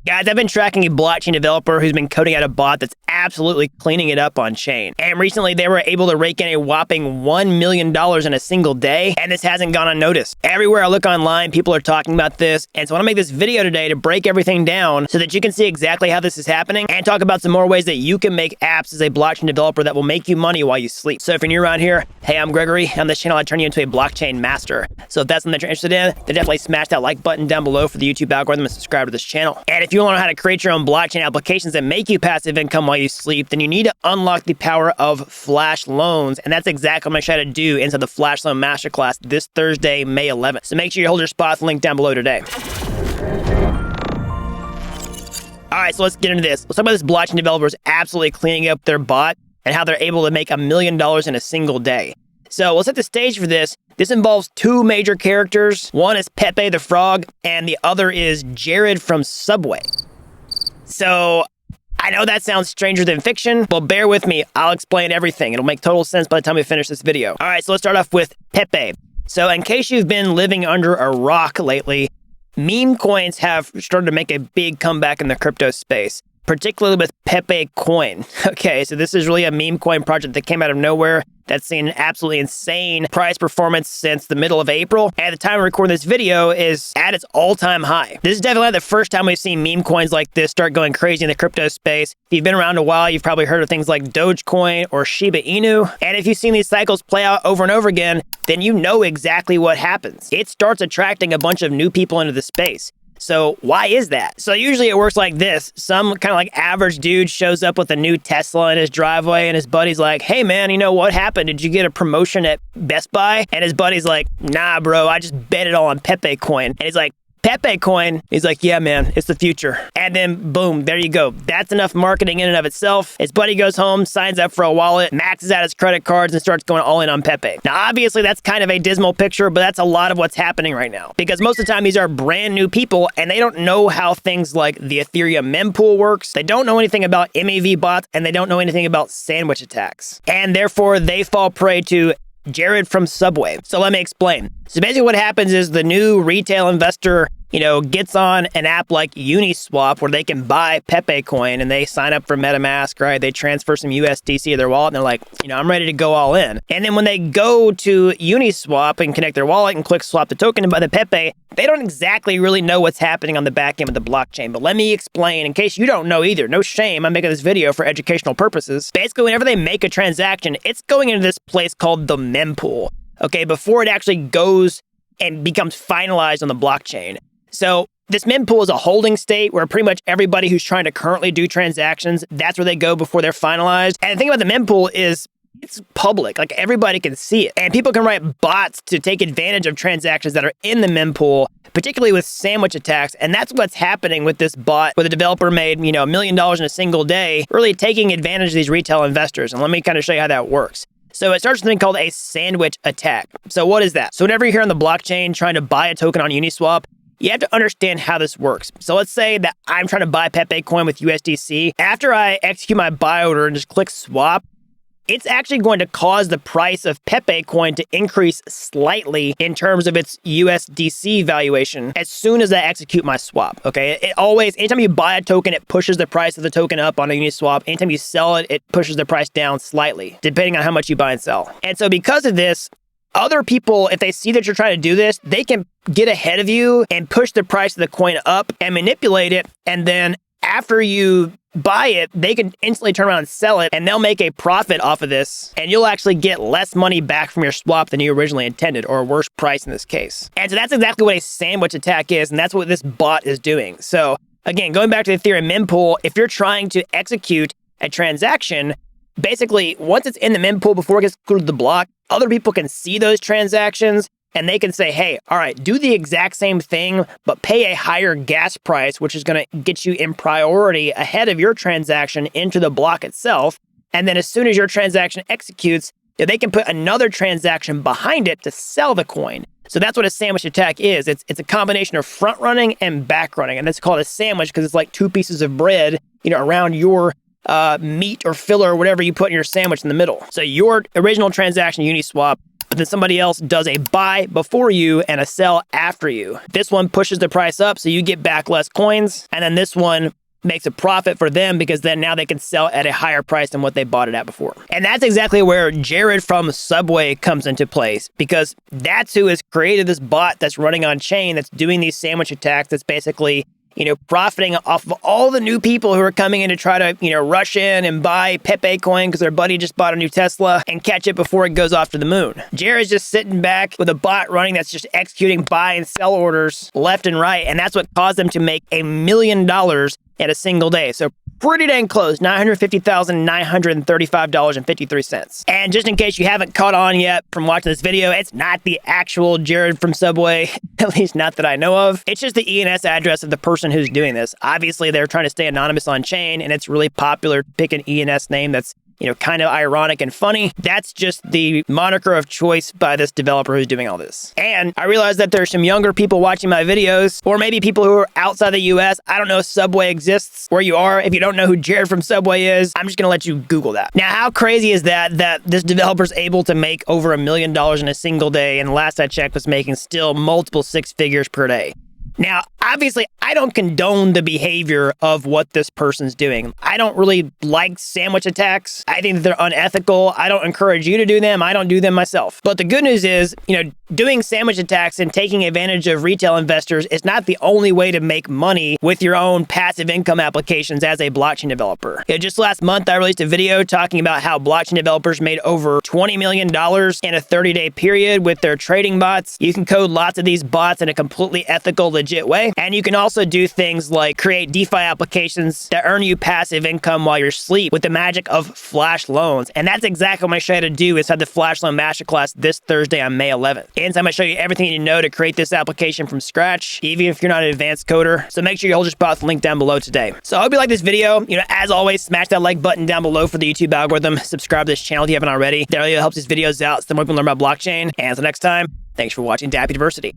Guys, I've been tracking a blockchain developer who's been coding out a bot that's absolutely cleaning it up on chain. And recently they were able to rake in a whopping $1 million in a single day, and this hasn't gone unnoticed. Everywhere I look online, people are talking about this, and so I want to make this video today to break everything down so that you can see exactly how this is happening and talk about some more ways that you can make apps as a blockchain developer that will make you money while you sleep. So if you're new around here, hey, I'm Gregory. On this channel, I turn you into a blockchain master. So if that's something that you're interested in, then definitely smash that like button down below for the YouTube algorithm and subscribe to this channel. And if you want to know how to create your own blockchain applications that make you passive income while you sleep, then you need to unlock the power of Flash loans. And that's exactly what I'm going to try to do inside the Flash Loan Masterclass this Thursday, May 11th. So make sure you hold your spot, the link down below today. All right, so let's get into this. Let's talk about this blockchain developers absolutely cleaning up their bot and how they're able to make $1 million in a single day. So we'll set the stage for this. This involves two major characters. One is Pepe the Frog, and the other is Jared from Subway. So I know that sounds stranger than fiction, but bear with me. I'll explain everything. It'll make total sense by the time we finish this video. All right, so let's start off with Pepe. So in case you've been living under a rock lately, meme coins have started to make a big comeback in the crypto space, particularly with Pepe Coin. Okay, so this is really a meme coin project that came out of nowhere that's seen an absolutely insane price performance since the middle of April. At the time of recording this video is at its all-time high. This is definitely not the first time we've seen meme coins like this start going crazy in the crypto space. If you've been around a while, you've probably heard of things like Dogecoin or Shiba Inu. And if you've seen these cycles play out over and over again, then you know exactly what happens. It starts attracting a bunch of new people into the space. So why is that? So usually it works like this. Some kind of like average dude shows up with a new Tesla in his driveway and his buddy's like, hey man, you know what happened? Did you get a promotion at Best Buy? And his buddy's like, nah bro, I just bet it all on Pepe Coin. And he's like, Pepe Coin? He's like, yeah man, it's the future. And then boom, there you go. That's enough marketing in and of itself. His buddy goes home, signs up for a wallet, maxes out his credit cards, and starts going all in on Pepe. Now obviously that's kind of a dismal picture, but that's a lot of what's happening right now. Because most of the time these are brand new people and they don't know how things like the Ethereum mempool works. They don't know anything about MAV bots and they don't know anything about sandwich attacks. And therefore they fall prey to Jared from Subway. So let me explain. So basically what happens is the new retail investor, gets on an app like Uniswap where they can buy Pepe Coin and they sign up for MetaMask, right? They transfer some USDC to their wallet and they're like, I'm ready to go all in. And then when they go to Uniswap and connect their wallet and click swap the token and buy the Pepe, they don't exactly really know what's happening on the back end of the blockchain. But let me explain in case you don't know either. No shame, I'm making this video for educational purposes. Basically, whenever they make a transaction, it's going into this place called the mempool, okay, before it actually goes and becomes finalized on the blockchain. So this mempool is a holding state where pretty much everybody who's trying to currently do transactions, that's where they go before they're finalized. And the thing about the mempool is it's public, like everybody can see it. And people can write bots to take advantage of transactions that are in the mempool, particularly with sandwich attacks. And that's what's happening with this bot where the developer made, $1 million in a single day, really taking advantage of these retail investors. And let me kind of show you how that works. So it starts with something called a sandwich attack. So what is that? So whenever you're here on the blockchain trying to buy a token on Uniswap, you have to understand how this works. So let's say that I'm trying to buy Pepe Coin with USDC. After I execute my buy order and just click swap, it's actually going to cause the price of Pepe Coin to increase slightly in terms of its USDC valuation as soon as I execute my swap, okay? It always, anytime you buy a token, it pushes the price of the token up on a Uniswap. Anytime you sell it, it pushes the price down slightly, depending on how much you buy and sell. And so because of this, other people, if they see that you're trying to do this, they can get ahead of you and push the price of the coin up and manipulate it. And then after you buy it, they can instantly turn around and sell it and they'll make a profit off of this. And you'll actually get less money back from your swap than you originally intended, or a worse price in this case. And so that's exactly what a sandwich attack is. And that's what this bot is doing. So again, going back to the Ethereum mempool, if you're trying to execute a transaction, basically once it's in the mempool before it gets included the block, other people can see those transactions and they can say, hey, all right, do the exact same thing, but pay a higher gas price, which is going to get you in priority ahead of your transaction into the block itself. And then as soon as your transaction executes, they can put another transaction behind it to sell the coin. So that's what a sandwich attack is. It's a combination of front running and back running. And that's called a sandwich because it's like two pieces of bread, around your meat or filler or whatever you put in your sandwich in the middle. So your original transaction Uniswap, but then somebody else does a buy before you and a sell after you. This one pushes the price up so you get back less coins, and then this one makes a profit for them because then now they can sell at a higher price than what they bought it at before. And that's exactly where Jared from Subway comes into place, because that's who has created this bot that's running on chain, that's doing these sandwich attacks, that's basically, profiting off of all the new people who are coming in to try to, rush in and buy Pepe coin because their buddy just bought a new Tesla and catch it before it goes off to the moon. Jared's just sitting back with a bot running that's just executing buy and sell orders left and right. And that's what caused them to make $1 million in a single day. So pretty dang close, $950,935.53. And just in case you haven't caught on yet from watching this video, it's not the actual Jared from Subway, at least not that I know of. It's just the ENS address of the person who's doing this. Obviously, they're trying to stay anonymous on chain, and it's really popular to pick an ENS name that's kind of ironic and funny. That's just the moniker of choice by this developer who's doing all this. And I realize that there's some younger people watching my videos, or maybe people who are outside the US. I don't know if Subway exists where you are. If you don't know who Jared from Subway is, I'm just gonna let you Google that. Now, how crazy is that this developer's able to make over $1 million in a single day, and last I checked was making still multiple six figures per day. Now, obviously, I don't condone the behavior of what this person's doing. I don't really like sandwich attacks. I think that they're unethical. I don't encourage you to do them. I don't do them myself. But the good news is, doing sandwich attacks and taking advantage of retail investors is not the only way to make money with your own passive income applications as a blockchain developer. Just last month, I released a video talking about how blockchain developers made over $20 million in a 30-day period with their trading bots. You can code lots of these bots in a completely ethical, legit way. And you can also do things like create DeFi applications that earn you passive income while you're asleep with the magic of flash loans. And that's exactly what I'm going to show you how to do inside the Flash Loan Masterclass this Thursday on May 11th. Inside, I'm going to show you everything you need to know to create this application from scratch, even if you're not an advanced coder. So make sure you hold your spot the link down below today. So I hope you like this video. As always, smash that like button down below for the YouTube algorithm. Subscribe to this channel if you haven't already. That really helps these videos out so more people learn about blockchain. And until next time, thanks for watching Dapp University.